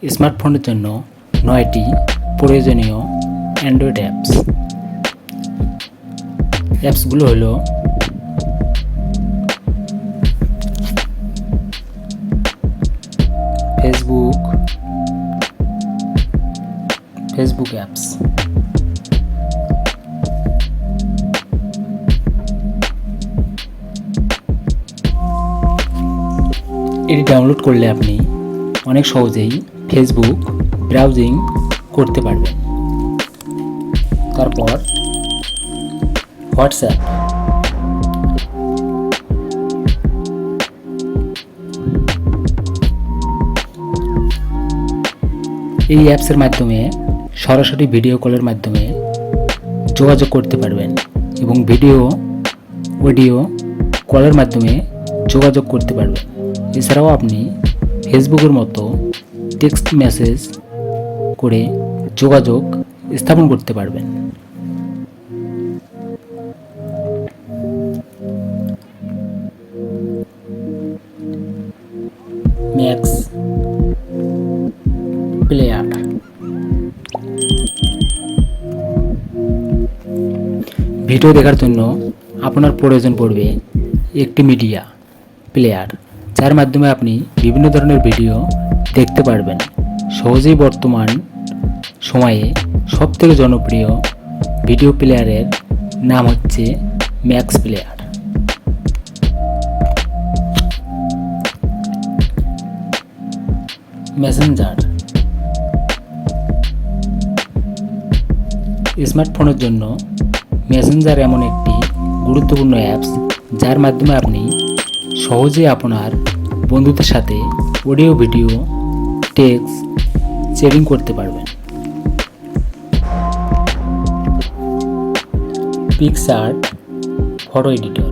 স্মার্টফোনের জন্য 9টি প্রয়োজনীয় অ্যান্ড্রয়েড অ্যাপসগুলো হলো ফেসবুক অ্যাপস, এটি ডাউনলোড করলে আপনি অনেক সহজেই ফেসবুক ব্রাউজিং করতে পারবেন। তারপর হোয়াটসঅ্যাপ, এই অ্যাপসের মাধ্যমে সরাসরি ভিডিও কলের মাধ্যমে যোগাযোগ করতে পারবেন এবং ভিডিও অডিও কলের মাধ্যমে যোগাযোগ করতে পারবেন। এছাড়াও আপনি ফেসবুকের মতো টেক্সট মেসেজ করে যোগাযোগ স্থাপন করতে পারবেন। ম্যাক্স প্লেয়ার, ভিডিও দেখার জন্য আপনার প্রয়োজন পড়বে একটি মিডিয়া প্লেয়ার, যার মাধ্যমে আপনি বিভিন্ন ধরনের ভিডিও দেখতে পারবেন। সহজেই বর্তমান সময়ে সবথেকে জনপ্রিয় ভিডিও প্লেয়ারের নাম হচ্ছে ম্যাক্স প্লেয়ার। মেসেঞ্জার, স্মার্টফোনের জন্য মেসেঞ্জার এমন একটি গুরুত্বপূর্ণ অ্যাপস যার মাধ্যমে আপনি সহজেই আপনার বন্ধুদের সাথে অডিও ভিডিও টেক্সট শেয়ারিং করতে পারবেন। পিকচার ফটো এডিটর,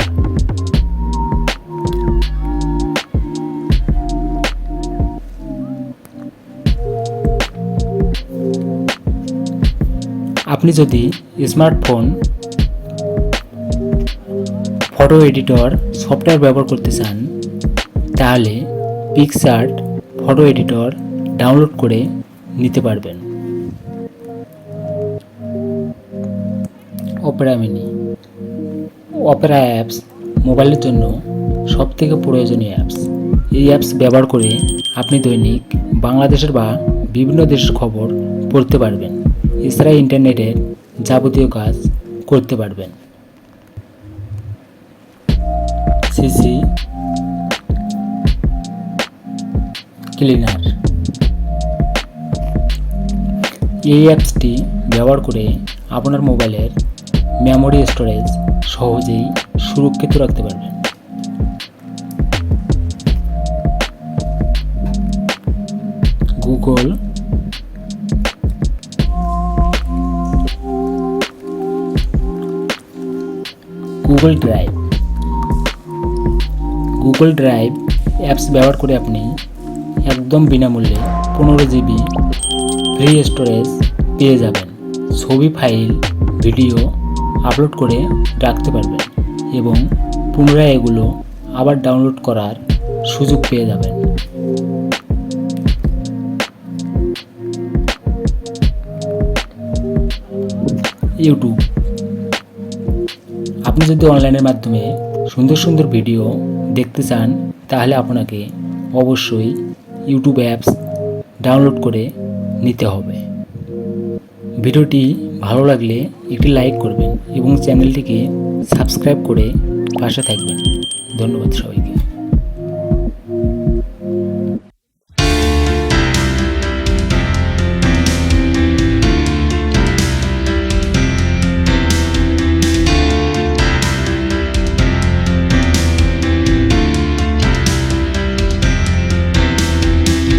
আপনি যদি স্মার্টফোন ফটো এডিটর সফটওয়্যার ব্যবহার করতে চান তাহলে পিকচার ফটো এডিটর ডাউনলোড করে নিতে পারবেন। অপেরা অ্যাপস মোবাইলের জন্য সবথেকে প্রয়োজনীয় অ্যাপস। এই অ্যাপস ব্যবহার করে আপনি দৈনিক বাংলাদেশের বা বিভিন্ন দেশের খবর পড়তে পারবেন। এছাড়া ইন্টারনেটের যাবতীয় কাজ করতে পারবেন। সিসি ক্লিনার, এই অ্যাপসটি ব্যবহার করে আপনার মোবাইলের মেমোরি স্টোরেজ সহজেই সুরক্ষিত রাখতে পারবেন। গুগল ড্রাইভ অ্যাপস ব্যবহার করে আপনি একদম বিনামূল্যে 15 GB ফ্রি স্টোরেজ পেয়ে যাবেন। ছবি, ফাইল, ভিডিও আপলোড করে রাখতে পারবেন এবং পুনরায় এগুলো আবার ডাউনলোড করার সুযোগ পেয়ে যাবেন। ইউটিউব, আপনি যদি অনলাইনের মাধ্যমে সুন্দর সুন্দর ভিডিও দেখতে চান তাহলে আপনাকে অবশ্যই ইউটিউব অ্যাপস ডাউনলোড করে নিতে হবে। ভিডিওটি ভালো লাগলে একটি লাইক করবেন এবং চ্যানেলটিকে সাবস্ক্রাইব করে পাশে থাকবেন। ধন্যবাদ সবাইকে।